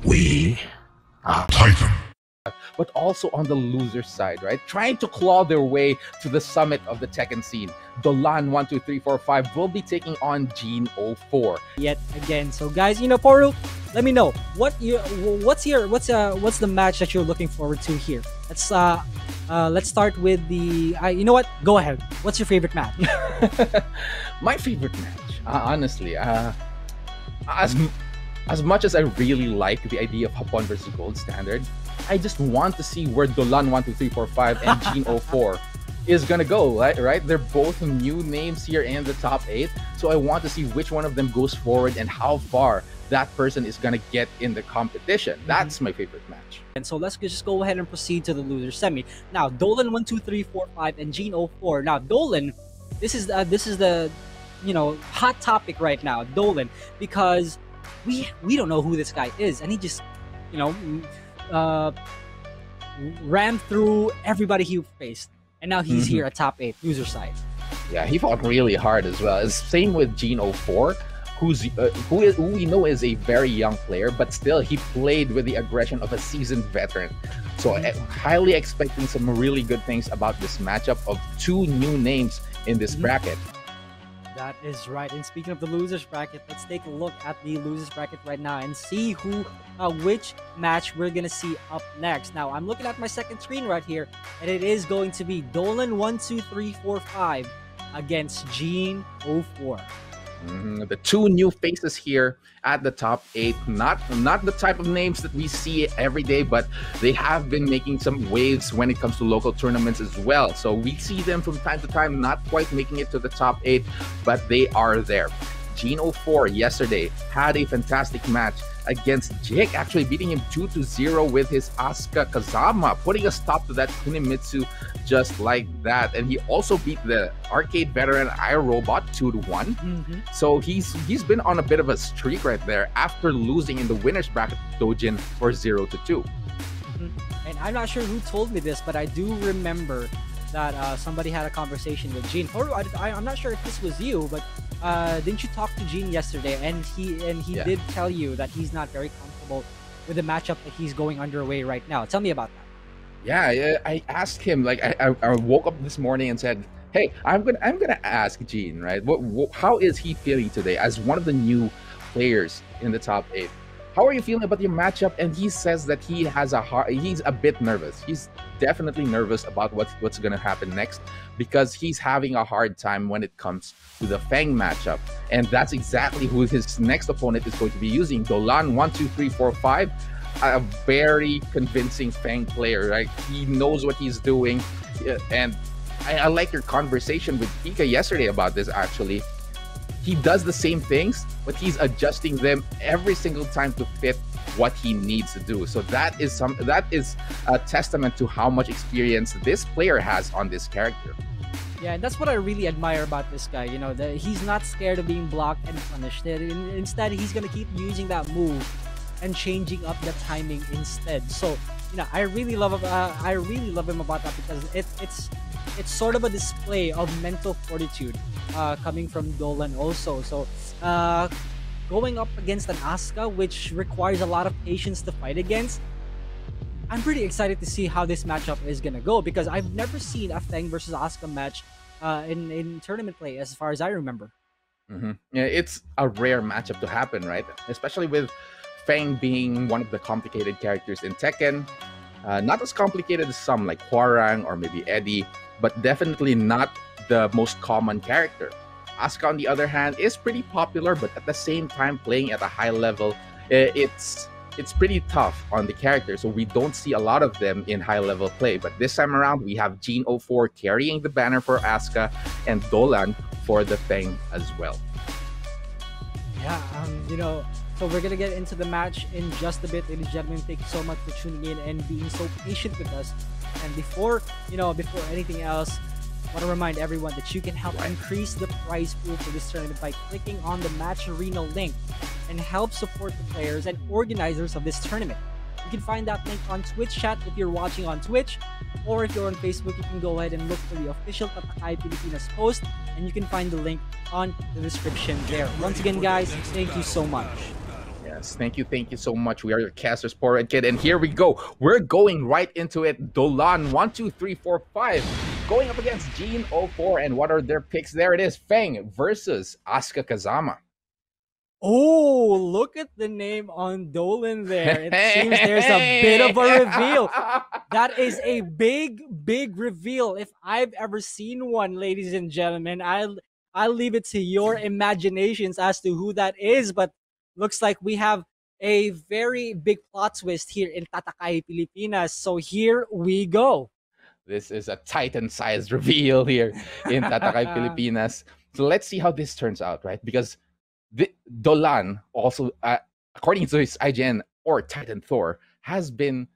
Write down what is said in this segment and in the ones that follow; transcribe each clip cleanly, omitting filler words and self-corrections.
We are Titan. But also on the loser side, right? Trying to claw their way to the summit of the Tekken scene. Dolan 1, 2, 3, 4, 5 will be taking on Gene 04. Yet again. So guys, Poru, let me know what's the match that you're looking forward to here. Let's start with the you know what? Go ahead. What's your favorite match? My favorite match, honestly, as much as I really like the idea of Hapon versus Gold Standard, I just want to see where Dolan 1, 2, 3, 4, 5 and Gene 04 is gonna go, right? They're both new names here in the top 8, so I want to see which one of them goes forward and how far that person is gonna get in the competition. That's my favorite match. And so let's just go ahead and proceed to the loser semi. Now, Dolan 1, 2, 3, 4, 5 and Gene 04. Now, Dolan, this is the hot topic right now, Dolan, because we don't know who this guy is, and he just ran through everybody he faced, and now he's here at top 8 loser side. Yeah, he fought really hard as well. Same with Gene 04, who we know is a very young player, but still he played with the aggression of a seasoned veteran. So highly expecting some really good things about this matchup of two new names in this bracket. That is right. And speaking of the losers bracket, let's take a look at the losers bracket right now and see which match we're gonna see up next. Now, I'm looking at my second screen right here, and it is going to be Dolan 1, 2, 3, 4, 5 against Gene 04. The two new faces here at the top 8, not the type of names that we see every day, but they have been making some waves when it comes to local tournaments as well. So we see them from time to time, not quite making it to the top 8, but they are there. Gene 04 yesterday had a fantastic match against Jake, actually beating him 2-0 with his Asuka Kazama, putting a stop to that Kunimitsu just like that. And he also beat the arcade veteran iRobot 2-1. So he's been on a bit of a streak right there after losing in the winners bracket Dojin for 0-2. And I'm not sure who told me this, but I do remember that somebody had a conversation with Gene. Or I'm not sure if this was you, but didn't you talk to Gene yesterday? And he did tell you that he's not very comfortable with the matchup that he's going underway right now. Tell me about that. Yeah, I asked him, like I woke up this morning and said, hey, I'm gonna ask Gene, right? How is he feeling today as one of the new players in the top 8? How are you feeling about your matchup? And he says that he's a bit nervous. He's definitely nervous about what's gonna happen next, because he's having a hard time when it comes to the Feng matchup. And that's exactly who his next opponent is going to be using. Dolan 1, 2, 3, 4, 5. A very convincing Feng player, right? He knows what he's doing. And I like your conversation with Pika yesterday about this, actually. He does the same things, but he's adjusting them every single time to fit what he needs to do. So that is a testament to how much experience this player has on this character. Yeah, and that's what I really admire about this guy. That he's not scared of being blocked and punished. Instead, he's gonna keep using that move and changing up the timing instead. So I really love him about that, because it's sort of a display of mental fortitude coming from Dolan also. So going up against an Asuka, which requires a lot of patience to fight against, I'm pretty excited to see how this matchup is gonna go, because I've never seen a Feng versus Asuka match in tournament play as far as I remember. Yeah, it's a rare matchup to happen, right? Especially with Feng being one of the complicated characters in Tekken. Not as complicated as some like Hwarang or maybe Eddie, but definitely not the most common character. Asuka, on the other hand, is pretty popular, but at the same time playing at a high level, it's pretty tough on the character, so we don't see a lot of them in high level play. But this time around, we have Gene 04 carrying the banner for Asuka and Dolan for the Feng as well. Yeah, so we're gonna get into the match in just a bit, ladies and gentlemen. Thank you so much for tuning in and being so patient with us. And before anything else, I want to remind everyone that you can help increase the prize pool for this tournament by clicking on the Match Arena link and help support the players and organizers of this tournament. You can find that link on Twitch chat if you're watching on Twitch, or if you're on Facebook, you can go ahead and look for the official Tatakai Pilipinas post, and you can find the link on the description there. Once again, guys, thank you so much. Yes, thank you so much. We are your casters, Poor Red Kid, and here we go. We're going right into it. Dolan 1, 2, 3, 4, 5 going up against Gene 04, and what are their picks? There it is, Feng versus Asuka Kazama. Oh, look at the name on Dolan there. It seems there's a bit of a reveal. That is a big reveal if I've ever seen one, ladies and gentlemen. I'll leave it to your imaginations as to who that is, but looks like we have a very big plot twist here in Tatakai, Pilipinas. So here we go. This is a Titan-sized reveal here in Tatakai, Pilipinas. So let's see how this turns out, right? Because Dolan also, according to his IGN or Titan Thor, has been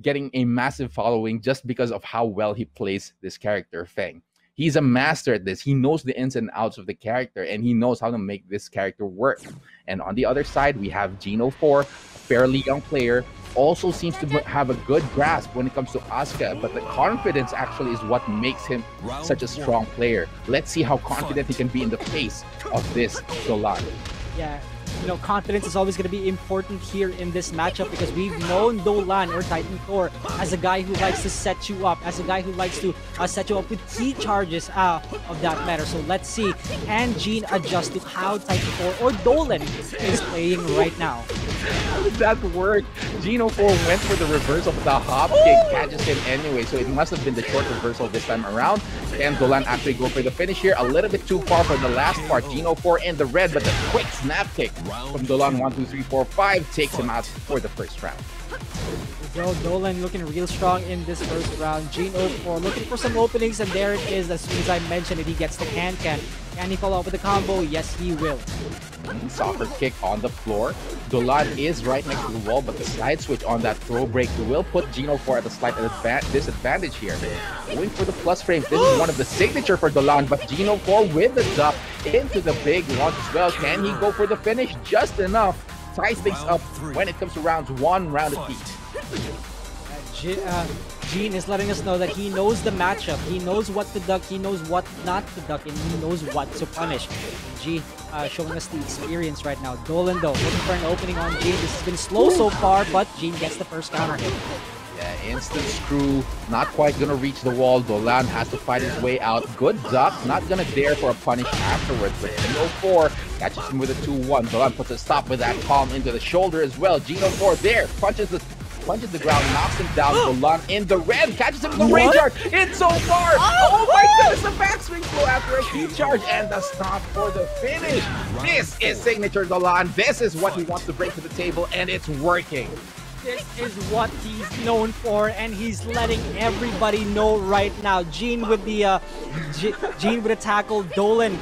getting a massive following just because of how well he plays this character, Feng. He's a master at this. He knows the ins and outs of the character, and he knows how to make this character work. And on the other side, we have Gene 04, a fairly young player, also seems to have a good grasp when it comes to Asuka, but the confidence actually is what makes him such a strong player. Let's see how confident he can be in the face of this Dolan. Yeah, you know, confidence is always going to be important here in this matchup because we've known Dolan or Titan Thor as a guy who likes to set you up, as a guy who likes to set you up with key charges of that matter. So let's see, can Gene adjust to how Titan Thor or Dolan is playing right now? How did that work? Gene 04 went for the reversal, but the hop kick catches him anyway, so it must have been the short reversal this time around. Can Dolan actually go for the finish here? A little bit too far for the last part. Gene 04 in the red, but the quick snap kick from Dolan 1, 2, 3, 4, 5 takes him out for the first round. Yo, Dolan looking real strong in this first round. Gene 04 looking for some openings, and there it is. As soon as I mentioned it, he gets the can. Can he follow up with the combo? Yes, he will. Soccer kick on the floor. Dolan is right next to the wall, but the side switch on that throw break will put Gene 04 at a slight disadvantage here. Going for the plus frame. This is one of the signature for Dolan, but Gene 04 with the duck into the big launch as well. Can he go for the finish? Just enough. Ties things up when it comes to round 1, round of feet. Gene is letting us know that he knows the matchup. He knows what to duck, he knows what not to duck, and he knows what to punish. Gene showing us the experience right now. Dolan, though, looking for an opening on Gene. This has been slow so far, but Gene gets the first counter hit. Yeah, instant screw, not quite gonna reach the wall. Dolan has to fight his way out. Good duck, not gonna dare for a punish afterwards, but Gene 04 catches him with a 2-1. Dolan puts a stop with that palm into the shoulder as well. Gene 04 there, punches the ground, knocks him down. Dolan in the red, catches him with the rage charge. It's so far! Oh my goodness, the backswing flow after a key charge and the stop for the finish. This is signature Dolan. This is what he wants to bring to the table, and it's working. This is what he's known for, and he's letting everybody know right now. Gene with the Gene with a tackle. Dolan,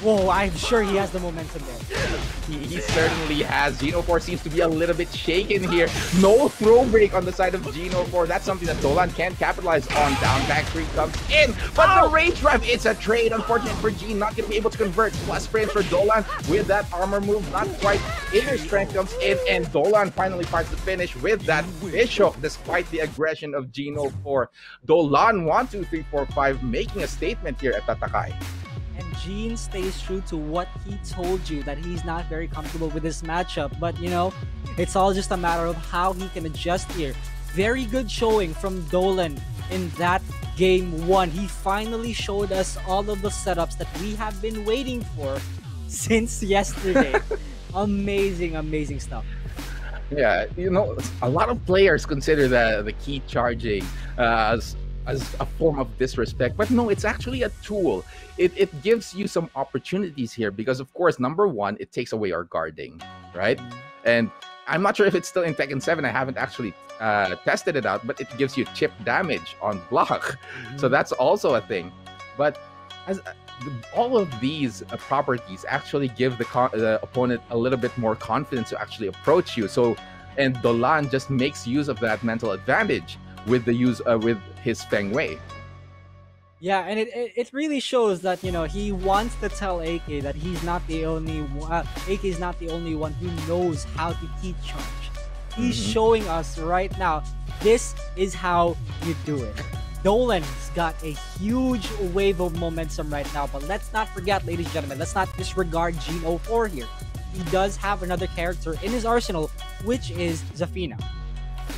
whoa! I'm sure he has the momentum there. He certainly has. Gene 04 seems to be a little bit shaken here. No throw break on the side of Gene 04. That's something that Dolan can't capitalize on. Down back three comes in, but the rage drive, it's a trade. Unfortunate for Gene, not going to be able to convert. Plus frames for Dolan with that armor move, not quite. Inner strength comes in, and Dolan finally finds the finish with that fish hook, despite the aggression of Gene 04. Dolan 1, 2, 3, 4, 5 making a statement here at Tatakai. And Gene stays true to what he told you, that he's not very comfortable with this matchup. But, you know, it's all just a matter of how he can adjust here. Very good showing from Dolan in that game 1. He finally showed us all of the setups that we have been waiting for since yesterday. Amazing stuff. Yeah, you know, a lot of players consider the key charging as a form of disrespect, but no, it's actually a tool. It gives you some opportunities here because, of course, number one, it takes away our guarding, right? And I'm not sure if it's still in Tekken 7. I haven't actually tested it out, but it gives you chip damage on block. So that's also a thing. But as all of these properties actually give the opponent a little bit more confidence to actually approach you. So, and Dolan just makes use of that mental advantage with the use with his Feng Wei. Yeah, and it really shows that, you know, he wants to tell AK that he's not the only AK is not the only one who knows how to key charge. He's showing us right now, this is how you do it. Dolan's got a huge wave of momentum right now, but let's not forget, ladies and gentlemen, let's not disregard Gene 04 here. He does have another character in his arsenal, which is Zafina.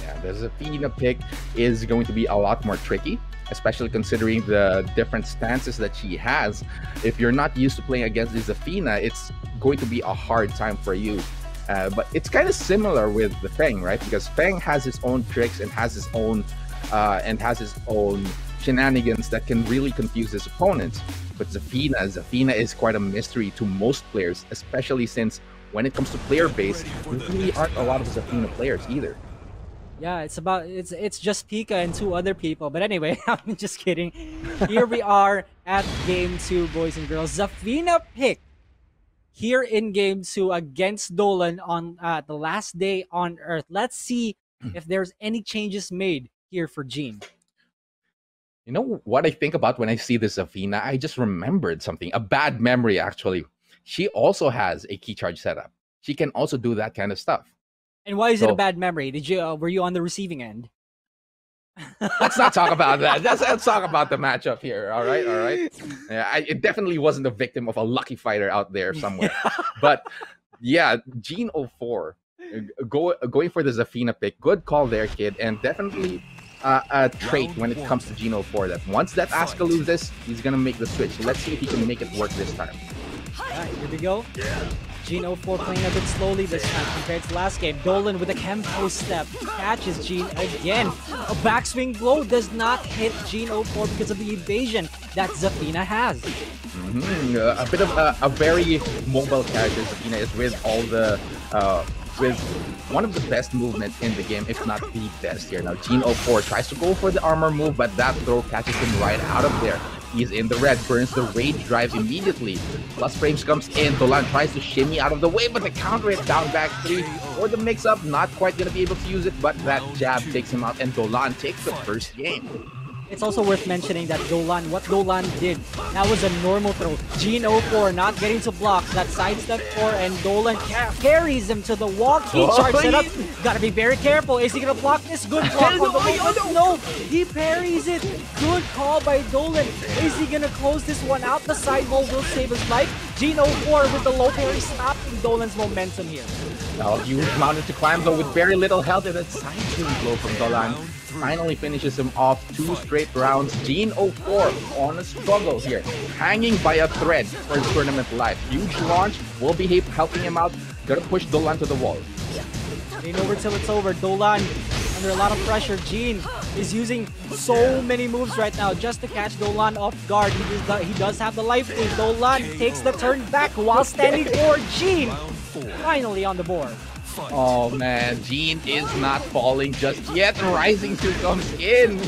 Yeah, the Zafina pick is going to be a lot more tricky, especially considering the different stances that she has. If you're not used to playing against the Zafina, it's going to be a hard time for you. But it's kind of similar with the Feng, right? Because Feng has his own tricks and has his own shenanigans that can really confuse his opponents. But Zafina is quite a mystery to most players, especially since when it comes to player base, there really aren't a lot of Zafina players either. Yeah, it's just Pika and 2 other people. But anyway, I'm just kidding. Here we are at game 2, boys and girls. Zafina pick here in game 2 against Dolan on the last day on Earth. Let's see if there's any changes made here for Gene. You know what I think about when I see this Zafina? I just remembered something, a bad memory actually. She also has a key charge setup. She can also do that kind of stuff. And why is it a bad memory? Were you on the receiving end? Let's not talk about that. Let's talk about the matchup here. All right. Yeah, it definitely wasn't a victim of a lucky fighter out there somewhere. But yeah, Gene 04 going for the Zafina pick. Good call there, kid, and definitely a trait when it comes to Gene 04 that once that Asuka loses, he's gonna make the switch. Let's see if he can make it work this time. Alright, here we go. Gene 04 playing a bit slowly this time compared to last game. Dolan with a Kempo step catches Gene again. A backswing blow does not hit Gene 04 because of the evasion that Zafina has. A bit of a very mobile character Zafina is, with all the with one of the best movements in the game, if not the best here. Now Gene 04 tries to go for the armor move, but that throw catches him right out of there. He's in the red, burns the rage drive immediately. Plus frames comes in, Dolan tries to shimmy out of the way, but the counter hit down back 3 or the mix-up, not quite going to be able to use it, but that jab takes him out and Dolan takes the first game. It's also worth mentioning that what Dolan did, that was a normal throw. Gene 04 not getting to blocks, that sidestep 4, and Dolan carries him to the wall. Key charge setup. Gotta be very careful. Is he gonna block this? Good block on the wall. No, he parries it. Good call by Dolan. Is he gonna close this one out? The side wall will save his life. Gene 04 with the low parry stopping Dolan's momentum here. Now, huge mountain to climb though with very little health, and that side swing blow from Dolan finally finishes him off 2 straight rounds. Gene 04 on a struggle here, hanging by a thread for his tournament life. Huge launch will be helping him out. Gonna push Dolan to the wall. Ain't over till it's over. Dolan under a lot of pressure. Gene is using so many moves right now just to catch Dolan off guard. He does have the life lead. Dolan takes the turn back while standing for Gene. Finally on the board. Oh man, Gene is not falling just yet. Rising 2 comes in.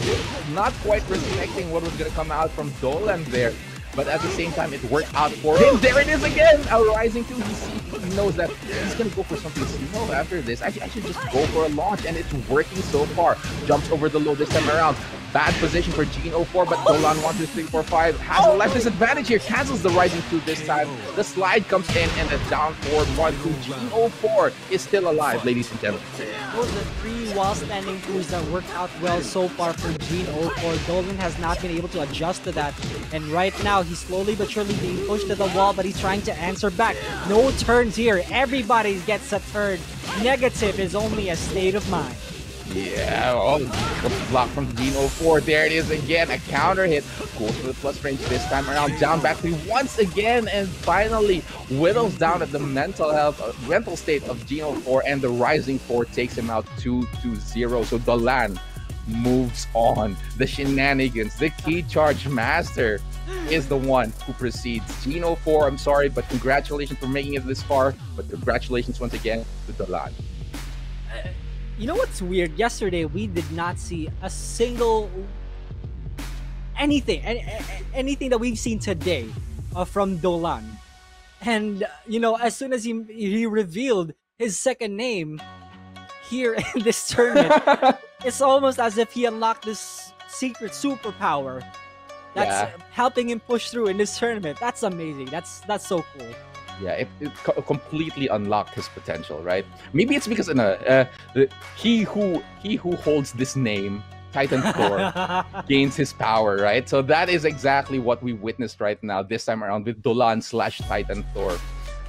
Not quite respecting what was going to come out from Dolan there. But at the same time, it worked out for him. There it is again! A Rising 2. He knows that he's going to go for something slow after this. I should just go for a launch, and it's working so far. Jumps over the low this time around. Bad position for Gene 04, but Dolan 1, 2, 3, 4, 5 has a life disadvantage here. Cancels the Rising 2 this time. The slide comes in, and the down forward 1, 2. Gene 04 is still alive, ladies and gentlemen. Those are 3 while standing moves that worked out well so far for Gene 04. Dolan has not been able to adjust to that, and right now he's slowly but surely being pushed to the wall, but he's trying to answer back. No turns here. Everybody gets a turn. Negative is only a state of mind. Yeah, the block from Gene 04. There it is again. A counter hit. Goes for the plus range this time around. Down back 3 once again, and finally whittles down at the mental state of Gene 04, and the Rising 4 takes him out 2-0. So Dolan moves on. The shenanigans, the key charge master is the one who proceeds. Gene 04, I'm sorry, but congratulations for making it this far. But congratulations once again to Dolan. You know what's weird? Yesterday, we did not see a single anything that we've seen today from Dolan. And, you know, as soon as he revealed his second name here in this tournament, it's almost as if he unlocked this secret superpower that's helping him push through in this tournament. That's amazing. That's so cool. Yeah, it completely unlocked his potential, right? Maybe it's because he who holds this name Titan Thor gains his power, right? So that is exactly what we witnessed right now this time around with Dolan slash Titan Thor.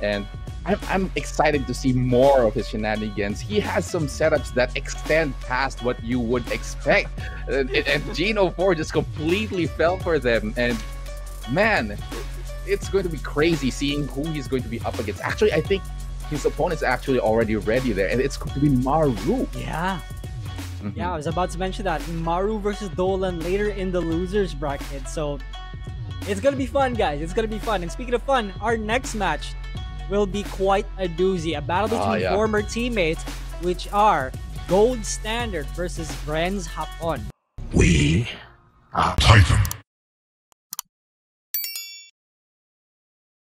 And I'm excited to see more of his shenanigans. He has some setups that extend past what you would expect. And Geno 4 just completely fell for them. And man, it's going to be crazy seeing who he's going to be up against. Actually, I think his opponent's actually already ready there, and it's going to be Maru. Yeah. Yeah, I was about to mention that. Maru versus Dolan later in the losers bracket. So it's going to be fun, guys. It's going to be fun. And speaking of fun, our next match will be quite a doozy. A battle between former teammates, which are Gold Standard versus Friends Hapon. We are Titan.